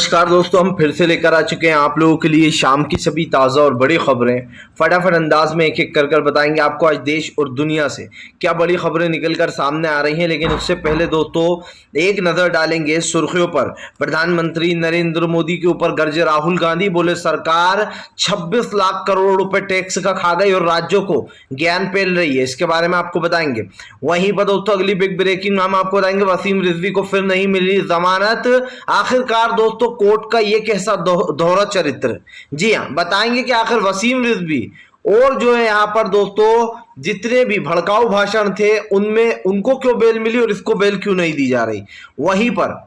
नमस्कार दोस्तों, हम फिर से लेकर आ चुके हैं आप लोगों के लिए शाम की सभी ताज़ा और बड़ी खबरें। फटाफट अंदाज में एक एक कर बताएंगे आपको आज देश और दुनिया से क्या बड़ी खबरें निकल कर सामने आ रही हैं। लेकिन उससे पहले दोस्तों एक नज़र डालेंगे सुर्खियों पर। प्रधानमंत्री नरेंद्र मोदी के ऊपर गरजे राहुल गांधी, बोले सरकार 26 लाख करोड़ रुपए टैक्स का खा गई और राज्यों को ज्ञान पेल रही है। इसके बारे में आपको बताएंगे। वहीं पर दोस्तों अगली बिग ब्रेकिंग हम आपको बताएंगे, वसीम रिजवी को फिर नहीं मिली जमानत। आखिरकार दोस्तों कोर्ट का ये कैसा दोहरा चरित्र। जी हाँ, बताएंगे कि आखिर वसीम रिजवी और जो है यहाँ पर दोस्तों जितने भी भड़काऊ भाषण थे उनमें उनको क्यों बेल मिली और इसको बेल क्यों नहीं दी जा रही। वहीं पर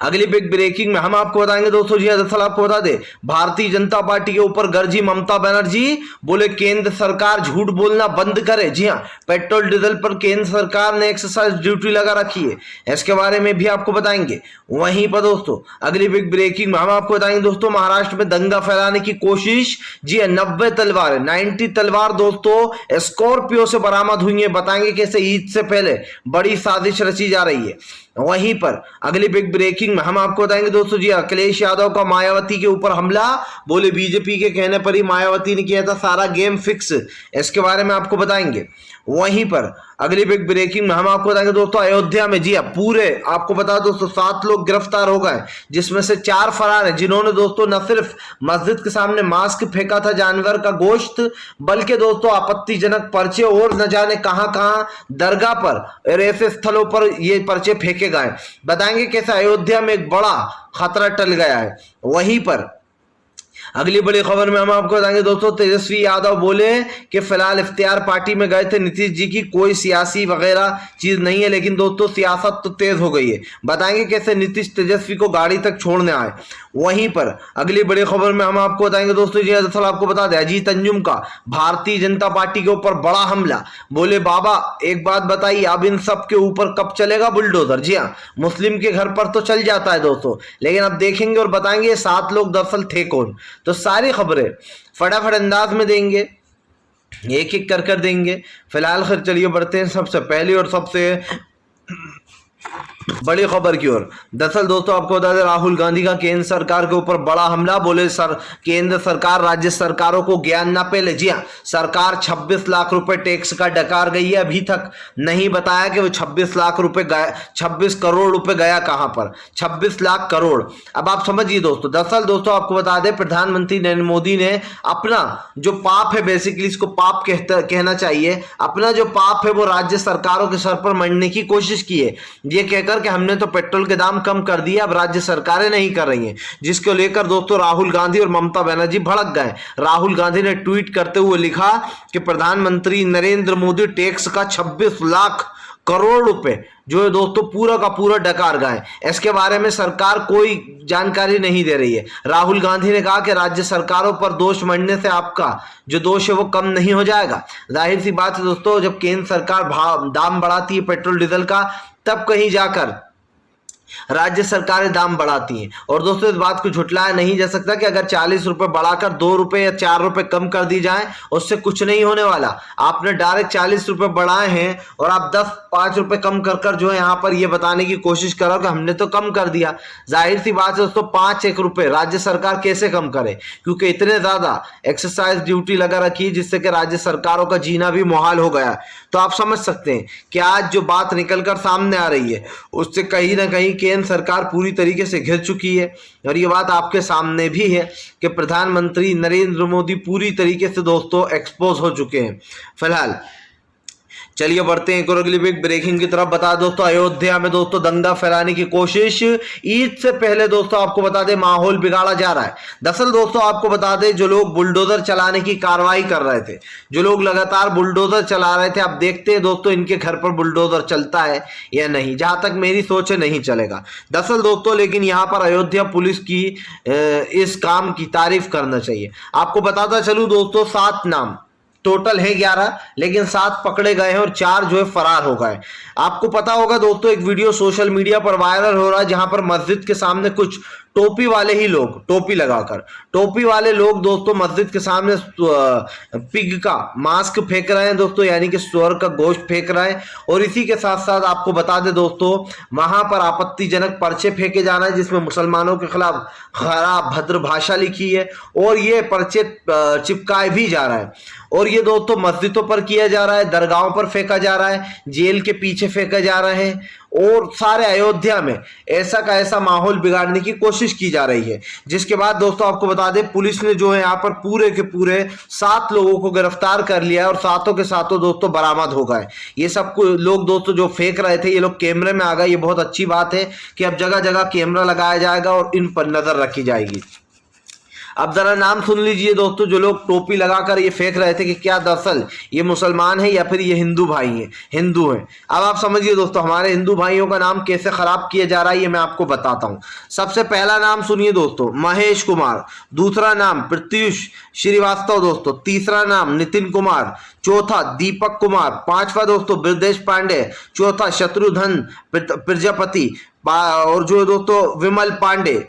अगली बिग ब्रेकिंग में हम आपको बताएंगे दोस्तों। जी दरअसल आपको बता दें, भारतीय जनता पार्टी के ऊपर गरजी ममता बनर्जी, बोले केंद्र सरकार झूठ बोलना बंद करे। जी हाँ, पेट्रोल डीजल पर केंद्र सरकार ने एक्साइज ड्यूटी लगा रखी है, इसके बारे में भी आपको बताएंगे। वहीं पर दोस्तों अगली बिग ब्रेकिंग में हम आपको बताएंगे दोस्तों, महाराष्ट्र में दंगा फैलाने की कोशिश। जी हाँ, 90 तलवार 90 तलवार दोस्तों स्कॉर्पियो से बरामद हुई है। बताएंगे कैसे ईद से पहले बड़ी साजिश रची जा रही है। वहीं पर अगली बिग ब्रेकिंग में हम आपको बताएंगे दोस्तों, जी अखिलेश यादव का मायावती के ऊपर हमला, बोले बीजेपी के कहने पर ही मायावती ने किया था सारा गेम फिक्स, इसके बारे में आपको बताएंगे। वहीं पर अगली बिग ब्रेकिंग में हम आपको बताएंगे दोस्तों, अयोध्या में जी पूरे आपको बता दोस्तों 7 लोग गिरफ्तार हो गए, जिसमें से 4 फरार हैं, जिन्होंने दोस्तों न सिर्फ मस्जिद के सामने मास्क फेंका था जानवर का गोश्त, बल्कि दोस्तों आपत्तिजनक पर्चे और न जाने कहां कहां दरगाह पर और ऐसे स्थलों पर ये पर्चे फेंके गए। बताएंगे कैसे अयोध्या में एक बड़ा खतरा टल गया है। वहीं पर अगली बड़ी खबर में हम आपको बताएंगे दोस्तों, तेजस्वी यादव बोले कि फिलहाल इफ्तियार पार्टी में गए थे नीतीश जी की, कोई सियासी वगैरह चीज नहीं है, लेकिन दोस्तों सियासत तो तेज हो गई है। बताएंगे कैसे नीतीश तेजस्वी को गाड़ी तक छोड़ने आए। वहीं पर अगली बड़ी खबर में हम आपको बताएंगे दोस्तों, जी दरअसल आपको बता दें, अजीत अंजुम का भारतीय जनता पार्टी के ऊपर बड़ा हमला, बोले बाबा एक बात बताइए, अब इन सब के ऊपर कब चलेगा बुलडोजर। जी हाँ, मुस्लिम के घर पर तो चल जाता है दोस्तों, लेकिन अब देखेंगे और बताएंगे 7 लोग दरअसल थे कौन। तो सारी खबरें फटाफट अंदाज में देंगे, एक एक कर देंगे। फिलहाल खैर चलिए बढ़ते हैं सबसे पहली और सबसे बड़ी खबर की ओर। दरअसल दोस्तों आपको बता दें, राहुल गांधी का केंद्र सरकार के ऊपर बड़ा हमला, बोले सर केंद्र सरकार राज्य सरकारों को ज्ञान ना पेले। जी हाँ, सरकार 26 लाख रुपए टैक्स का डकार गई है, अभी तक नहीं बताया कि वो 26 लाख रुपए 26 करोड़ रुपए गया कहां पर। 26 लाख करोड़, अब आप समझिए दोस्तों। दरअसल दोस्तों आपको बता दें, प्रधानमंत्री नरेंद्र मोदी ने अपना जो पाप है, बेसिकली इसको पाप कहना चाहिए, अपना जो पाप है वो राज्य सरकारों के सर पर मढ़ने की कोशिश की है, ये कहकर कि हमने तो पेट्रोल के दाम कम कर दिए, अब राज्य सरकारें नहीं कर रही हैं, जिसको लेकर दोस्तों राहुल गांधी और ममता बनर्जी भड़क गए। राहुल गांधी ने ट्वीट करते हुए लिखा कि प्रधानमंत्री नरेंद्र मोदी टैक्स का 26 लाख करोड़ रुपए जो है दोस्तों पूरा का पूरा डकार गए, इसके बारे में सरकार कोई जानकारी नहीं दे रही है। राहुल गांधी ने कहा कि राज्य सरकारों पर दोष मढ़ने से आपका जो दोष है वो कम नहीं हो जाएगा। जाहिर सी बात है दोस्तों, जब केंद्र सरकार दाम बढ़ाती है पेट्रोल डीजल का, तब कहीं जाकर राज्य सरकारें दाम बढ़ाती हैं। और दोस्तों इस बात को झुटलाया नहीं जा सकता कि अगर 40 रुपए बढ़ाकर 2 रुपए या 4 रुपए कम कर दी जाए, उससे कुछ नहीं होने वाला। आपने डायरेक्ट 40 रुपए बढ़ाए हैं और आप 5 रुपए कम कर जो है यहाँ पर ये बताने की कोशिश करो कि हमने तो कम कर दिया। जाहिर सी बात है दोस्तों, 5 रुपए राज्य सरकार कैसे कम करे, क्योंकि इतने ज्यादा एक्साइज ड्यूटी लगा रखी है, जिससे कि राज्य सरकारों का जीना भी मुहाल हो गया। तो आप समझ सकते हैं कि आज जो बात निकलकर सामने आ रही है, उससे कहीं ना कहीं केंद्र सरकार पूरी तरीके से घिर चुकी है। और ये बात आपके सामने भी है कि प्रधानमंत्री नरेंद्र मोदी पूरी तरीके से दोस्तों एक्सपोज हो चुके हैं। फिलहाल चलिए बढ़ते हैं अगली बिग ब्रेकिंग की तरफ। बता दोस्तों, अयोध्या में दोस्तों दंगा फैलाने की कोशिश, ईद से पहले दोस्तों आपको बता दें माहौल बिगाड़ा जा रहा है। दरअसल दोस्तों आपको बता दें, जो लोग बुलडोजर चलाने की कार्रवाई कर रहे थे, जो लोग लगातार बुलडोजर चला रहे थे, अब देखते हैं दोस्तों इनके घर पर बुलडोजर चलता है या नहीं। जहां तक मेरी सोच है नहीं चलेगा दरअसल दोस्तों, लेकिन यहाँ पर अयोध्या पुलिस की इस काम की तारीफ करना चाहिए। आपको बताता चलूं दोस्तों, 7 नाम टोटल है 11, लेकिन 7 पकड़े गए हैं और 4 जो है फरार हो गए। आपको पता होगा दोस्तों, एक वीडियो सोशल मीडिया पर वायरल हो रहा है, जहां पर मस्जिद के सामने कुछ टोपी वाले ही लोग, टोपी लगाकर, टोपी वाले लोग दोस्तों मस्जिद के सामने पिग का मांस फेंक रहे हैं दोस्तों, यानी कि सुअर का गोश्त फेंक रहे हैं। और इसी के साथ साथ आपको बता दें दोस्तों, वहां पर आपत्तिजनक पर्चे फेंके जा रहे हैं जिसमें मुसलमानों के खिलाफ खराब भद्र भाषा लिखी है, और ये पर्चे चिपकाए भी जा रहा है। और ये दोस्तों मस्जिदों पर किया जा रहा है, दरगाहों पर फेंका जा रहा है, जेल के पीछे फेंका जा रहा है, और सारे अयोध्या में ऐसा का ऐसा माहौल बिगाड़ने की कोशिश की जा रही है। जिसके बाद दोस्तों आपको बता दें, पुलिस ने जो है यहाँ पर पूरे के पूरे 7 लोगों को गिरफ्तार कर लिया है, और सातों के सातों दोस्तों बरामद हो गए। ये सब लोग दोस्तों जो फेंक रहे थे, ये लोग कैमरे में आ गए। ये बहुत अच्छी बात है कि अब जगह जगह कैमरा लगाया जाएगा और इन पर नजर रखी जाएगी। अब जरा नाम सुन लीजिए दोस्तों, जो लोग टोपी लगाकर ये फेंक रहे थे कि क्या दरअसल ये मुसलमान है या फिर ये हिंदू भाई हैं, हिंदू हैं। अब आप समझिए दोस्तों, हमारे हिंदू भाइयों का नाम कैसे खराब किया जा रहा है, ये मैं आपको बताता हूं। सबसे पहला नाम सुनिए दोस्तों, महेश कुमार। दूसरा नाम प्रत्युष श्रीवास्तव दोस्तों। तीसरा नाम नितिन कुमार। चौथा दीपक कुमार। पांचवा दोस्तों ब्रजेश पांडे। चौथा शत्रुघ्न प्रजापति। और जो दोस्तों विमल पांडे।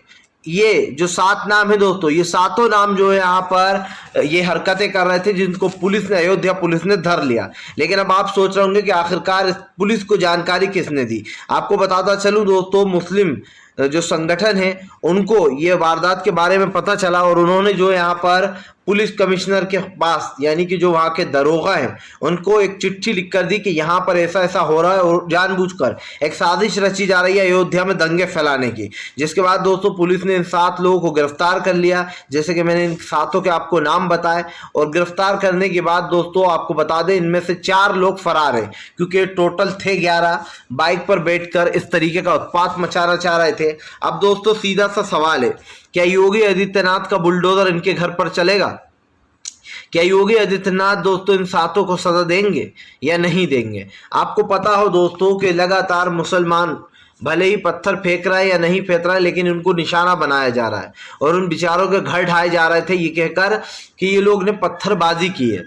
ये जो 7 नाम है दोस्तों, ये सातों नाम जो है यहाँ पर ये हरकतें कर रहे थे, जिनको पुलिस ने, अयोध्या पुलिस ने धर लिया। लेकिन अब आप सोच रहे होंगे कि आखिरकार पुलिस को जानकारी किसने दी। आपको बताता चलूं दोस्तों, मुस्लिम जो संगठन है उनको ये वारदात के बारे में पता चला, और उन्होंने जो यहाँ पर पुलिस कमिश्नर के पास, यानी कि जो वहाँ के दरोगा हैं, उनको एक चिट्ठी लिखकर दी कि यहाँ पर ऐसा ऐसा हो रहा है, और जानबूझकर एक साजिश रची जा रही है अयोध्या में दंगे फैलाने की। जिसके बाद दोस्तों पुलिस ने इन 7 लोगों को गिरफ्तार कर लिया, जैसे कि मैंने इन 7 के आपको नाम बताए। और गिरफ्तार करने के बाद दोस्तों आपको बता दें, इनमें से 4 लोग फरार हैं, क्योंकि टोटल थे 11 बाइक पर बैठकर इस तरीके का उत्पात मचाना चाह रहे थे। अब दोस्तों सीधा सा सवाल है, क्या योगी आदित्यनाथ का बुलडोजर इनके घर पर चलेगा? क्या योगी आदित्यनाथ दोस्तों इन 7 को सजा देंगे या नहीं देंगे? आपको पता हो दोस्तों कि लगातार मुसलमान भले ही पत्थर फेंक रहा है या नहीं फेंक रहा है, लेकिन उनको निशाना बनाया जा रहा है, और उन बेचारों के घर ढाए जा रहे थे ये कहकर कि ये लोग ने पत्थरबाजी की है।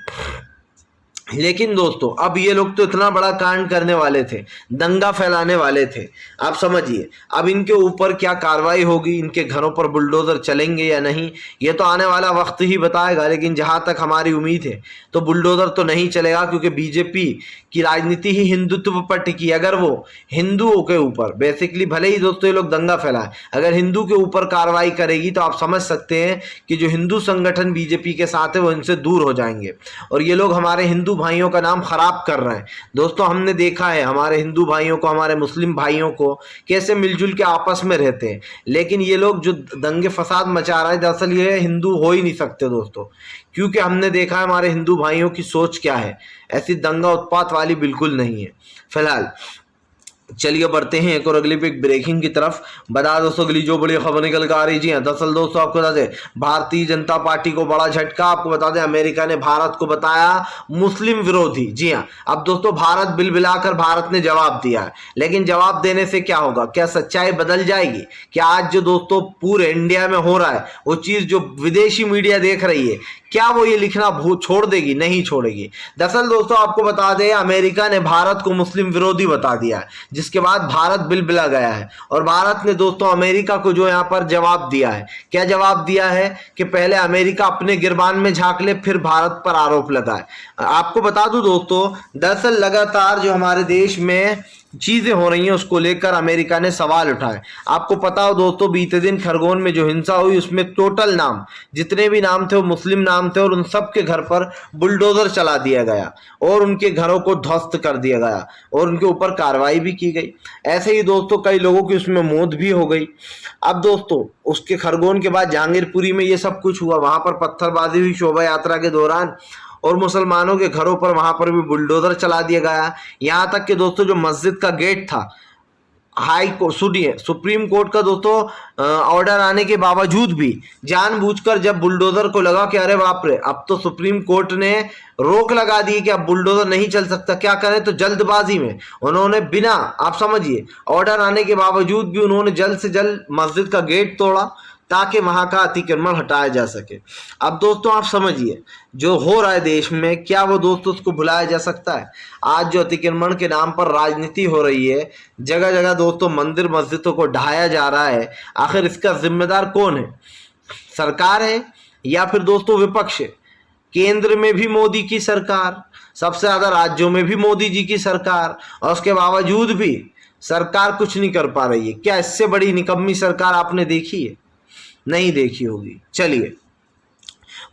लेकिन दोस्तों अब ये लोग तो इतना बड़ा कांड करने वाले थे, दंगा फैलाने वाले थे। आप समझिए अब इनके ऊपर क्या कार्रवाई होगी, इनके घरों पर बुलडोजर चलेंगे या नहीं, ये तो आने वाला वक्त ही बताएगा। लेकिन जहां तक हमारी उम्मीद है तो बुलडोजर तो नहीं चलेगा, क्योंकि बीजेपी की राजनीति ही हिंदुत्व पर टिकी। अगर वो हिंदुओं के ऊपर बेसिकली, भले ही दोस्तों ये लोग दंगा फैलाए, अगर हिंदू के ऊपर कार्रवाई करेगी तो आप समझ सकते हैं कि जो हिंदू संगठन बीजेपी के साथ है वो इनसे दूर हो जाएंगे, और ये लोग हमारे हिंदू भाइयों का नाम खराब कर रहे हैं। दोस्तों हमने देखा है हमारे हिंदू भाइयों को, हमारे मुस्लिम भाइयों को कैसे मिलजुल के आपस में रहते हैं, लेकिन ये लोग जो दंगे फसाद मचा रहे हैं, दरअसल ये हिंदू हो ही नहीं सकते दोस्तों, क्योंकि हमने देखा है हमारे हिंदू भाइयों की सोच क्या है, ऐसी दंगा उत्पात वाली बिल्कुल नहीं है। फिलहाल चलिए बढ़ते हैं एक और अगली पिक ब्रेकिंग की तरफ। बता दोस्तों अगली जो बड़ी खबर निकल कर आ रही जी, दरअसल दोस्तों आपको बता दें भारतीय जनता पार्टी को बड़ा झटका। आपको बता दें अमेरिका ने भारत को बताया मुस्लिम विरोधी। जी हाँ, अब दोस्तों भारत बिलबिलाकर भारत ने जवाब दिया है, लेकिन जवाब देने से क्या होगा? क्या सच्चाई बदल जाएगी? क्या आज जो दोस्तों पूरे इंडिया में हो रहा है वो चीज जो विदेशी मीडिया देख रही है, क्या वो ये लिखना छोड़ देगी? नहीं छोड़ेगी। दरअसल दोस्तों आपको बता दें अमेरिका ने भारत को मुस्लिम विरोधी बता दिया है, जिसके बाद भारत बिलबिला गया है, और भारत ने दोस्तों अमेरिका को जो यहाँ पर जवाब दिया है। क्या जवाब दिया है? कि पहले अमेरिका अपने गिरबान में झांक ले, फिर भारत पर आरोप लगाए। आपको बता दूं दोस्तों, दरअसल लगातार जो हमारे देश में चीजें हो रही हैं उसको लेकर अमेरिका ने सवाल उठाए। आपको पता हो दोस्तों बीते दिन खरगोन में जो हिंसा हुई उसमें टोटल नाम जितने भी नाम थे वो मुस्लिम नाम थे, और उन सब के घर पर बुलडोजर चला दिया गया और उनके घरों को ध्वस्त कर दिया गया और उनके ऊपर कार्रवाई भी की गई। ऐसे ही दोस्तों कई लोगों की उसमें मौत भी हो गई। अब दोस्तों उसके खरगोन के बाद जहांगीरपुरी में ये सब कुछ हुआ, वहां पर पत्थरबाजी हुई शोभा यात्रा के दौरान, और मुसलमानों के घरों पर वहां पर भी बुलडोजर चला दिया गया। यहां तक कि दोस्तों जो मस्जिद का गेट था, हाई कोर्ट सुनिए सुप्रीम कोर्ट का दोस्तों ऑर्डर आने के बावजूद भी जानबूझकर जब बुलडोजर को लगा कि अरे बाप रे अब तो सुप्रीम कोर्ट ने रोक लगा दी कि अब बुलडोजर नहीं चल सकता, क्या करें, तो जल्दबाजी में उन्होंने बिना, आप समझिए ऑर्डर आने के बावजूद भी उन्होंने जल्द से जल्द मस्जिद का गेट तोड़ा, ताकि वहां का अतिक्रमण हटाया जा सके। अब दोस्तों आप समझिए, जो हो रहा है देश में, क्या वो दोस्तों उसको भुलाया जा सकता है? आज जो अतिक्रमण के नाम पर राजनीति हो रही है, जगह जगह दोस्तों मंदिर मस्जिदों को ढहाया जा रहा है, आखिर इसका जिम्मेदार कौन है? सरकार है या फिर दोस्तों विपक्ष है? केंद्र में भी मोदी की सरकार, सबसे ज्यादा राज्यों में भी मोदी जी की सरकार, और उसके बावजूद भी सरकार कुछ नहीं कर पा रही है। क्या इससे बड़ी निकम्मी सरकार आपने देखी है? नहीं देखी होगी। चलिए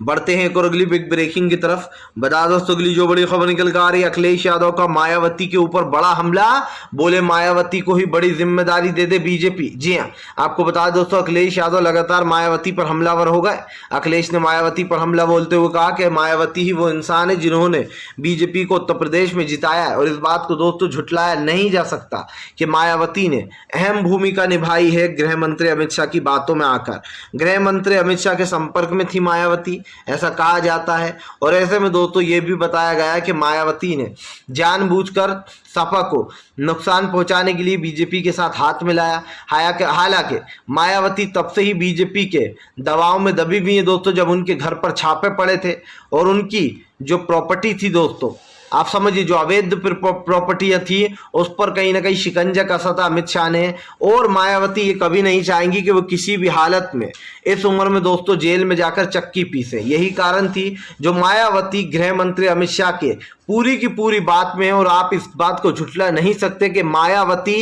बढ़ते हैं एक और अगली बिग ब्रेकिंग की तरफ। बता दोस्तों अगली जो बड़ी खबर निकल कर आ रही है, अखिलेश यादव का मायावती के ऊपर बड़ा हमला, बोले मायावती को ही बड़ी जिम्मेदारी दे दे बीजेपी। जी हां, आपको बता दोस्तों अखिलेश यादव लगातार मायावती पर हमलावर हो गए। अखिलेश ने मायावती पर हमला बोलते हुए कहा कि मायावती ही वो इंसान है जिन्होंने बीजेपी को उत्तर प्रदेश में जिताया है, और इस बात को दोस्तों झुटलाया नहीं जा सकता कि मायावती ने अहम भूमिका निभाई है गृह मंत्री अमित शाह की बातों में आकर। गृह मंत्री अमित शाह के संपर्क में थी मायावती, ऐसा कहा जाता है। और ऐसे में दोस्तों ये भी बताया गया कि मायावती ने जानबूझकर सपा को नुकसान पहुंचाने के लिए बीजेपी के साथ हाथ मिलाया। हालांकि मायावती तब से ही बीजेपी के दबाव में दबी हुई है दोस्तों, जब उनके घर पर छापे पड़े थे और उनकी जो प्रॉपर्टी थी दोस्तों, आप समझिए जो अवैध प्रॉपर्टियां थी, उस पर कहीं ना कहीं शिकंजा कसा था अमित शाह ने। और मायावती ये कभी नहीं चाहेंगी कि वो किसी भी हालत में इस उम्र में दोस्तों जेल में जाकर चक्की पीसे। यही कारण थी जो मायावती गृह मंत्री अमित शाह के पूरी की पूरी बात में है। और आप इस बात को झुठला नहीं सकते कि मायावती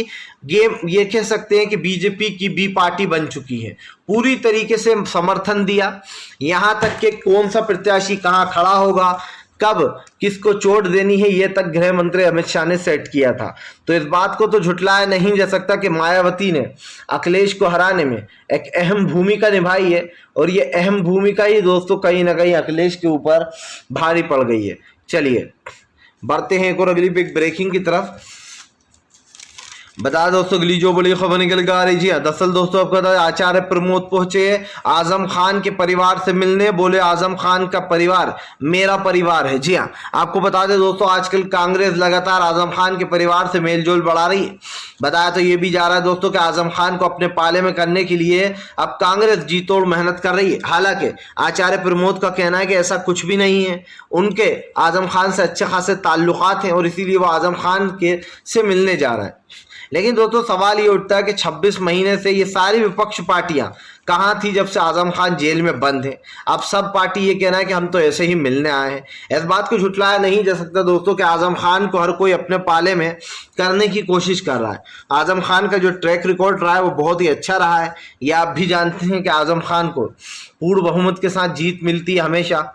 ये कह सकते हैं कि बीजेपी की बी पार्टी बन चुकी है। पूरी तरीके से समर्थन दिया, यहां तक कि कौन सा प्रत्याशी कहां खड़ा होगा, कब किसको चोट देनी है, यह तक गृह मंत्री अमित शाह ने सेट किया था। तो इस बात को तो झुटलाया नहीं जा सकता कि मायावती ने अखिलेश को हराने में एक अहम भूमिका निभाई है, और ये अहम भूमिका ही दोस्तों कहीं ना कहीं अखिलेश के ऊपर भारी पड़ गई है। चलिए बढ़ते हैं एक और अगली बिग ब्रेकिंग की तरफ। बता दोस्तों अगली जो बड़ी खबर निकल कर आ रही है, दरअसल दोस्तों आपको बता आचार्य प्रमोद पहुंचे आजम खान के परिवार से मिलने, बोले आजम खान का परिवार मेरा परिवार है। जी हाँ, आपको बता दें दोस्तों आजकल कांग्रेस लगातार आजम खान के परिवार से मेलजोल बढ़ा रही है। बताया तो ये भी जा रहा है दोस्तों कि आजम खान को अपने पाले में करने के लिए अब कांग्रेस जी तोड़ मेहनत कर रही है। हालांकि आचार्य प्रमोद का कहना है कि ऐसा कुछ भी नहीं है, उनके आजम खान से अच्छे खासे ताल्लुकात हैं और इसीलिए वो आजम खान के से मिलने जा रहा है। लेकिन दोस्तों सवाल ये उठता है कि 26 महीने से ये सारी विपक्ष पार्टियां कहाँ थी जब से आजम खान जेल में बंद है? अब सब पार्टी ये कहना है कि हम तो ऐसे ही मिलने आए हैं। इस बात को झुटलाया नहीं जा सकता दोस्तों कि आजम खान को हर कोई अपने पाले में करने की कोशिश कर रहा है। आजम खान का जो ट्रैक रिकॉर्ड रहा है वो बहुत ही अच्छा रहा है। ये आप भी जानते हैं कि आजम खान को पूर्ण बहुमत के साथ जीत मिलती है हमेशा।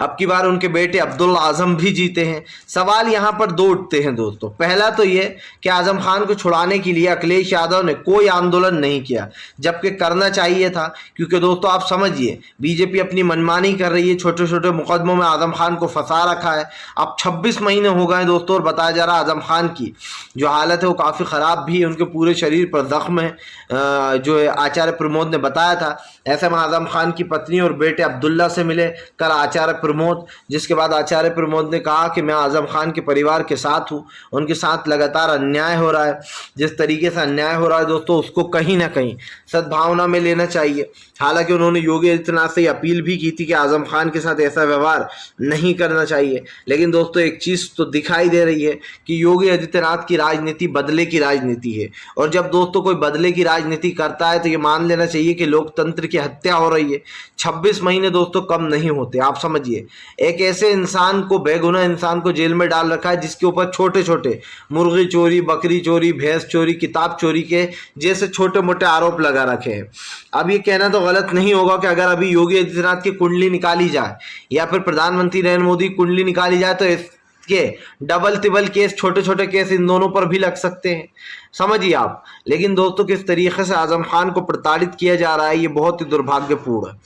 अब की बार उनके बेटे अब्दुल आजम भी जीते हैं। सवाल यहाँ पर दो उठते हैं दोस्तों। पहला तो ये कि आजम खान को छुड़ाने के लिए अखिलेश यादव ने कोई आंदोलन नहीं किया, जबकि करना चाहिए था, क्योंकि दोस्तों आप समझिए बीजेपी अपनी मनमानी कर रही है, छोटे छोटे मुकदमों में आजम खान को फंसा रखा है। अब 26 महीने हो गए दोस्तों और बताया जा रहा है आजम खान की जो हालत है वो काफ़ी ख़राब भी है, उनके पूरे शरीर पर जख्म है, जो आचार्य प्रमोद ने बताया था। ऐसे में आजम खान की पत्नी और बेटे अब्दुल्ला से मिले कल आचार्य प्रमोद, जिसके बाद आचार्य प्रमोद ने कहा कि मैं आजम खान के परिवार के साथ हूँ, उनके साथ लगातार अन्याय हो रहा है। जिस तरीके से अन्याय हो रहा है दोस्तों उसको कहीं ना कहीं सद्भावना में लेना चाहिए। हालांकि उन्होंने योगी आदित्यनाथ से अपील भी की थी कि आजम खान के साथ ऐसा व्यवहार नहीं करना चाहिए। लेकिन दोस्तों एक चीज़ तो दिखाई दे रही है कि योगी आदित्यनाथ की राजनीति बदले की राजनीति है, और जब दोस्तों कोई बदले की राजनीति करता है तो ये मान लेना चाहिए कि लोकतंत्र की हत्या हो रही है। 26 महीने दोस्तों कम नहीं होते। आप समझिए एक ऐसे इंसान को, बेगुनाह इंसान को जेल में डाल रखा है जिसके ऊपर छोटे छोटे मुर्गी चोरी, बकरी चोरी, भैंस चोरी, किताब चोरी के जैसे छोटे मोटे आरोप लगा रखे हैं। अब ये कहना तो गलत नहीं होगा कि अगर अभी योगी आदित्यनाथ की कुंडली निकाली जाए या फिर प्रधानमंत्री नरेंद्र मोदी की कुंडली निकाली जाए तो इसके डबल तिबल केस, छोटे छोटे केस इन दोनों पर भी लग सकते हैं, समझिए आप। लेकिन दोस्तों किस तरीके से आजम खान को प्रताड़ित किया जा रहा है ये बहुत ही दुर्भाग्यपूर्ण है।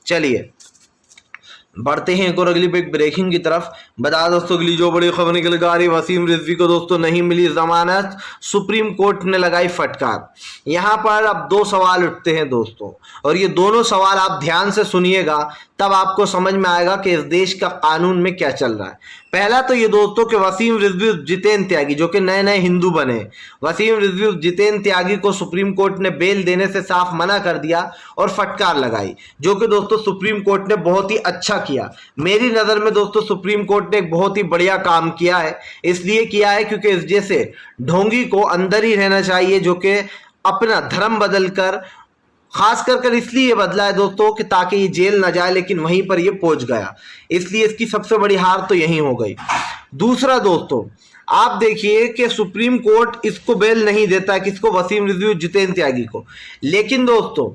चलिए बढ़ते हैं एक और अगली बिग ब्रेकिंग की तरफ। बता दोस्तों अगली जो बड़ी खबर निकल कर आ रही है, वसीम रिजवी को दोस्तों नहीं मिली जमानत, सुप्रीम कोर्ट ने लगाई फटकार। यहाँ पर अब दो सवाल उठते हैं दोस्तों, और ये दोनों सवाल आप ध्यान से सुनिएगा तब आपको समझ में आएगा कि इस देश का कानून में क्या चल रहा है। पहला तो ये दोस्तों कि वसीम रिजवी जितेन त्यागी जो कि नए नए हिंदू बने, वसीम रिजवी जितेन त्यागी को सुप्रीम कोर्ट ने बेल देने से साफ मना कर दिया और फटकार लगाई, जो कि दोस्तों सुप्रीम कोर्ट ने बहुत ही अच्छा किया। मेरी नज़र में दोस्तों सुप्रीम कोर्ट ने एक बहुत ही बढ़िया काम किया है। इसलिए किया है क्योंकि इस जैसे ढोंगी को अंदर ही रहना चाहिए जो कि अपना धर्म बदल कर, खास कर इसलिए बदला है दोस्तों कि ताकि ये जेल ना जाए, लेकिन वहीं पर ये पहुंच गया। इसलिए इसकी सबसे बड़ी हार तो यही हो गई। दूसरा दोस्तों, आप देखिए कि सुप्रीम कोर्ट इसको बेल नहीं देता है, किसको, वसीम रिजवी जितेन त्यागी को। लेकिन दोस्तों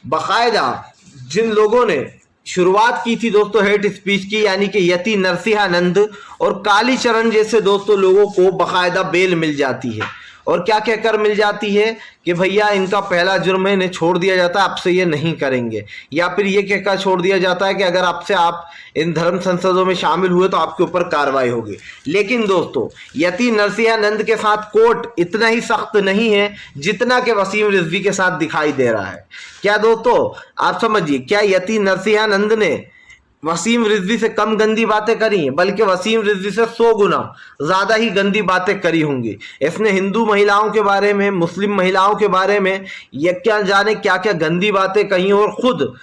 बाकायदा जिन लोगों ने शुरुआत की थी दोस्तों हेट स्पीच की, यानी कि यति नरसिंहानंद और कालीचरण जैसे दोस्तों लोगों को बाकायदा बेल मिल जाती है। और क्या कहकर मिल जाती है कि भैया इनका पहला जुर्म है, इन्हें छोड़ दिया जाता है, आपसे ये नहीं करेंगे। या फिर ये कहकर छोड़ दिया जाता है कि अगर आपसे आप इन धर्म संसदों में शामिल हुए तो आपके ऊपर कार्रवाई होगी। लेकिन दोस्तों यति नरसिंहानंद के साथ कोर्ट इतना ही सख्त नहीं है जितना कि वसीम रिजवी के साथ दिखाई दे रहा है। क्या दोस्तों आप समझिए, क्या यति नरसिंहानंद ने वसीम रिजवी से कम गंदी बातें करी हैं? बल्कि वसीम रिजवी से 100 गुना ज्यादा ही गंदी बातें करी होंगी। इसने हिंदू महिलाओं के बारे में, मुस्लिम महिलाओं के बारे में ये क्या जाने क्या क्या गंदी बातें कही, और खुद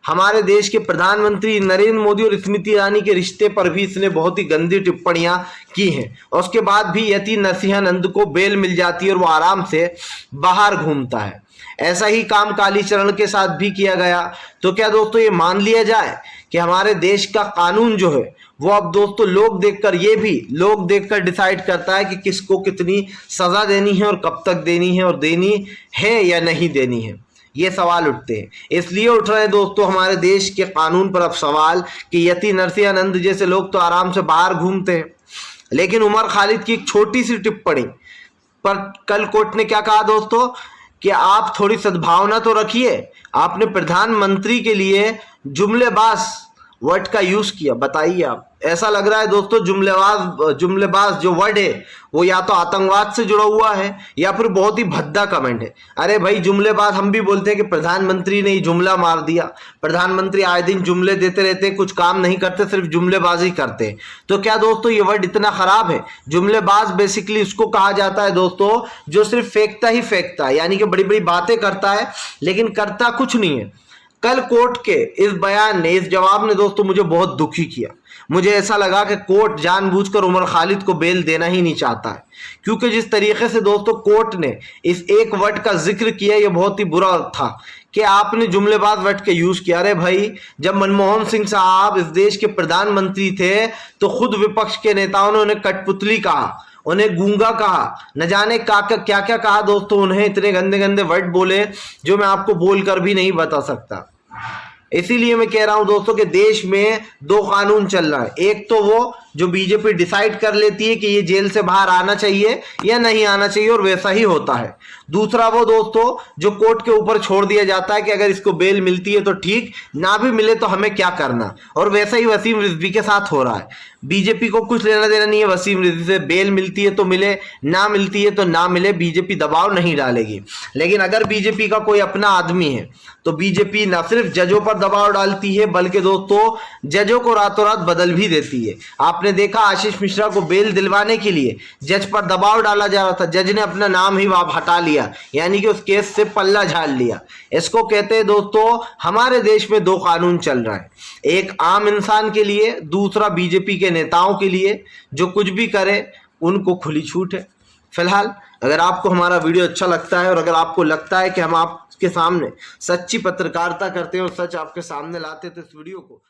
हमारे देश के प्रधानमंत्री नरेंद्र मोदी और स्मृति ईरानी के रिश्ते पर भी इसने बहुत ही गंदी टिप्पणियां की हैं। और उसके बाद भी यति नरसिंहानंद को बेल मिल जाती है और वो आराम से बाहर घूमता है। ऐसा ही काम कालीचरण के साथ भी किया गया। तो क्या दोस्तों ये मान लिया जाए कि हमारे देश का कानून जो है वो अब दोस्तों लोग देखकर डिसाइड करता है कि किसको कितनी सजा देनी है और कब तक देनी है, और देनी है या नहीं देनी है? ये सवाल उठते हैं। इसलिए उठ रहे हैं दोस्तों हमारे देश के कानून पर अब सवाल कि यति नरसिंहानंद जैसे लोग तो आराम से बाहर घूमते हैं, लेकिन उमर खालिद की एक छोटी सी टिप्पणी पर कल कोर्ट ने क्या कहा दोस्तों कि आप थोड़ी सद्भावना तो रखिए। आपने प्रधानमंत्री के लिए जुमलेबाज वर्ड का यूज किया। बताइए आप, ऐसा लग रहा है दोस्तों जुमलेबाज जो वर्ड है वो या तो आतंकवाद से जुड़ा हुआ है या फिर बहुत ही भद्दा कमेंट है। अरे भाई जुमलेबाज हम भी बोलते हैं कि प्रधानमंत्री ने ही जुमला मार दिया। प्रधानमंत्री आए दिन जुमले देते रहते हैं, कुछ काम नहीं करते, सिर्फ जुमलेबाजी करते हैं। तो क्या दोस्तों ये वर्ड इतना खराब है? जुमलेबाज बेसिकली उसको कहा जाता है दोस्तों जो सिर्फ फेंकता ही फेंकता है, यानी कि बड़ी बड़ी बातें करता है लेकिन करता कुछ नहीं है। कल कोर्ट के इस बयान ने, इस जवाब ने दोस्तों मुझे बहुत दुखी किया। मुझे ऐसा लगा कि कोर्ट जानबूझकर उमर खालिद को बेल देना ही नहीं चाहता है, क्योंकि जिस तरीके से दोस्तों कोर्ट ने इस एक वर्ड का जिक्र किया ये बहुत ही बुरा था कि आपने जुमलेबाज वर्ड के यूज किया। अरे भाई जब मनमोहन सिंह साहब इस देश के प्रधानमंत्री थे तो खुद विपक्ष के नेताओं ने उन्हें कठपुतली कहा, उन्हें गूंगा कहा, न जाने क्या क्या कहा दोस्तों। उन्हें इतने गंदे गंदे वर्ड बोले जो मैं आपको बोलकर भी नहीं बता सकता। इसीलिए मैं कह रहा हूं दोस्तों कि देश में दो कानून चल रहा है। एक तो वो जो बीजेपी डिसाइड कर लेती है कि ये जेल से बाहर आना चाहिए या नहीं आना चाहिए और वैसा ही होता है। दूसरा वो दोस्तों जो कोर्ट के ऊपर छोड़ दिया जाता है कि अगर इसको बेल मिलती है तो ठीक, ना भी मिले तो हमें क्या करना। और वैसा ही वसीम रिजवी के साथ हो रहा है। बीजेपी को कुछ लेना देना नहीं है वसीम रिजवी से। बेल मिलती है तो मिले, ना मिलती है तो ना मिले, बीजेपी दबाव नहीं डालेगी। लेकिन अगर बीजेपी का कोई अपना आदमी है तो बीजेपी न सिर्फ जजों पर दबाव डालती है बल्कि दोस्तों जजों को रातों रात बदल भी देती है। आपने देखा आशीष मिश्रा को बेल दिलवाने के लिए जज पर दबाव डाला जा रहा था, जज ने अपना नाम ही हटा लिया, यानी कि उस केस से पल्ला झाड़ लिया। इसको कहते हैं दोस्तों हमारे देश में दो कानून चल रहा है, एक आम इंसान के लिए, दूसरा बीजेपी के नेताओं के लिए। जो कुछ भी करे उनको खुली छूट है। फिलहाल अगर आपको हमारा वीडियो अच्छा लगता है और अगर आपको लगता है कि हम आपके सामने सच्ची पत्रकारिता करते हैं और सच आपके सामने लाते हैं तो इस वीडियो को